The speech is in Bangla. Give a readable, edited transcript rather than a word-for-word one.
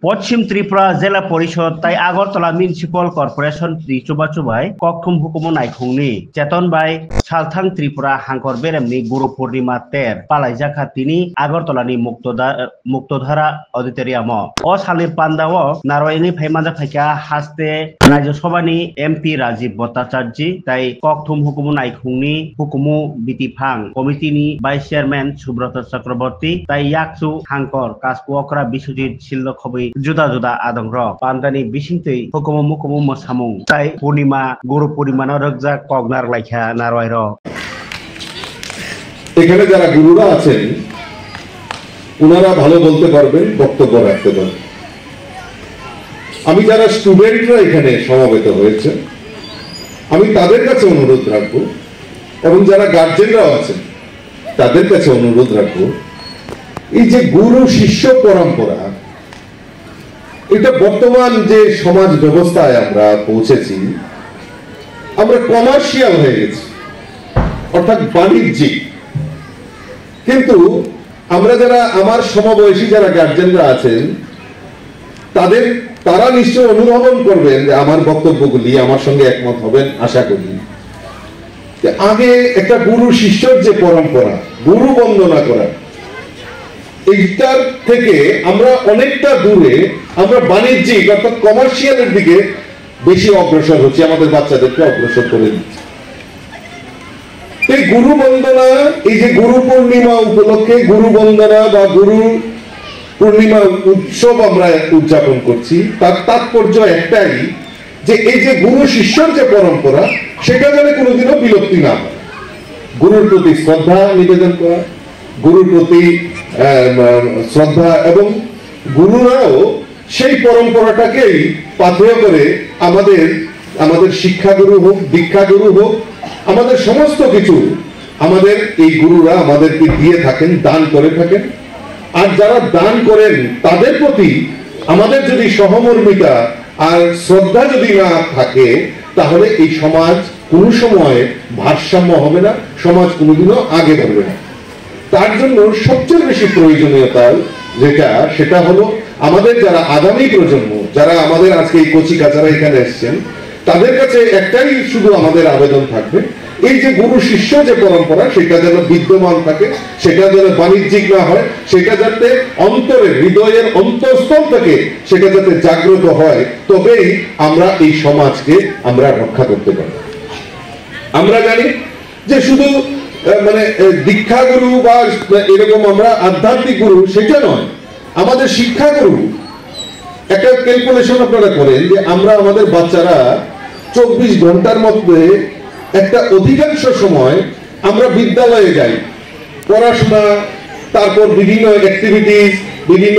পশ্চিম ত্রিপুরা জেলা পরিষদ তাই আগরতলা মিউনিসিপাল কর্পোরেশন চুবাচুবাই ককথुम हुकुम नायखुंनि चेतन बाय सालथां त्रिपुरा हांखर बेरेमनि गुरु पूर्णिमा तेर पालाइजाखा तिनि আগরতলাनि मुक्तधारा अडिटोरियाम अ सालनि पान्दाव नारवायनि फाइमाजा फाइका हास्ते राज्य सभानि एमपि राजीव भट्टाचार्य ताई ककथुम हुकुम नायखुंनि हुकुमु बिटिफां कमिटिनि भाइस चेयरमैन सुब्रत चक्रवर्ती ताई याकसु हांकर कास्कुअक्रा बिश्वजित सिल्लखबि जुदा जुदा आदंग्र पान्दानि बिसिंतै हुकुम मुकुम मोसामुं ताई पूर्णिमा गुरु पूर्णिमा रगजा कगनार लाइखा नारवायर এখানে যারা গুরুরা আছেন ওনারা ভালো বলতে পারবেন বক্তব্য রাখতে পারবেন আমি যারা স্টুডেন্টরা এখানে সমবেত হয়েছে আমি তাদের কাছে অনুরোধ রাখবো এবং যারা গার্জিয়ানরাও আছেন তাদের কাছে অনুরোধ রাখবো এই যে গুরু শিষ্য পরম্পরা এটা বর্তমান যে সমাজ ব্যবস্থায় আমরা পৌঁছেছি আমরা কমার্শিয়াল হয়ে গেছি অর্থাৎ বাণিজ্যিক কিন্তু আমরা যারা আমার সমবয়সী যারা গার্জিয়ানরা আছেন তারা নিশ্চয় অনুধাবন করবেন যে আমার বক্তব্যগুলি আমার সঙ্গে একমত হবেন আশা করি আগে একটা গুরু শিষ্যর যে পরম্পরা গুরু বন্দনা করা এইটার থেকে আমরা অনেকটা দূরে আমরা বাণিজ্যিক অর্থাৎ কমার্শিয়ালের দিকে বেশি অগ্রসর হচ্ছি আমাদের বাচ্চাদেরকে অগ্রসর করে দিচ্ছি এই গুরু বন্দনা এই যে গুরু পূর্ণিমা উপলক্ষে গুরু বন্দনা বা গুরু পূর্ণিমা উৎসব আমরা উদযাপন করছি তার তাৎপর্য একটাই যে এই যে গুরু শিষ্যর যে পরম্পরা সেটা যেন কোনোদিনও বিলুপ্তি না হয় গুরুর প্রতি শ্রদ্ধা নিবেদন করা গুরুর প্রতি শ্রদ্ধা এবং গুরুরাও সেই পরম্পরাটাকেই পাথেয় করে আমাদের শিক্ষাগুরু হোক দীক্ষাগুরু হোক আমাদের সমস্ত কিছু আমাদের এই গুরুরা আমাদেরকে দিয়ে থাকেন দান করে থাকেন আর যারা দান করেন তাদের প্রতি আমাদের যদি সহমর্মিতা আর শ্রদ্ধা যদি না থাকে তাহলে এই সমাজ কোনো সময় ভারসাম্য হবে না সমাজ কোনোদিনও আগে বাড়বে না তার জন্য সবচেয়ে বেশি প্রয়োজনীয়তা সেটা হলো আমাদের যারা আগামী প্রজন্ম যারা আমাদের আজকে এই কচি কাচারা এখানে এসেছেন তাদের কাছে একটাই শুধু আমাদের আবেদন থাকবে এই যে গুরু শিষ্য যে পরম্পরা সেটা যেন বিদ্যমান থাকে সেটা যেন বাণিজ্যিক না হয় সেটা যাতে অন্তরের হৃদয়ের অন্তঃস্থল থেকে সেটা যাতে জাগ্রত হয় তবেই আমরা এই সমাজকে আমরা রক্ষা করতে পারি আমরা জানি যে শুধু মানে দীক্ষাগুরু বা এরকম আমরা আধ্যাত্মিক গুরু সেটা নয় আমাদের শিক্ষাগুরু একটা ক্যালকুলেশন আপনারা করেন যে আমরা আমাদের বাচ্চারা 24 ঘন্টার মধ্যে একটা অধিকাংশ সময় আমরা বিদ্যালয়ে যাই পড়াশোনা তারপর বিভিন্ন অ্যাক্টিভিটিস বিভিন্ন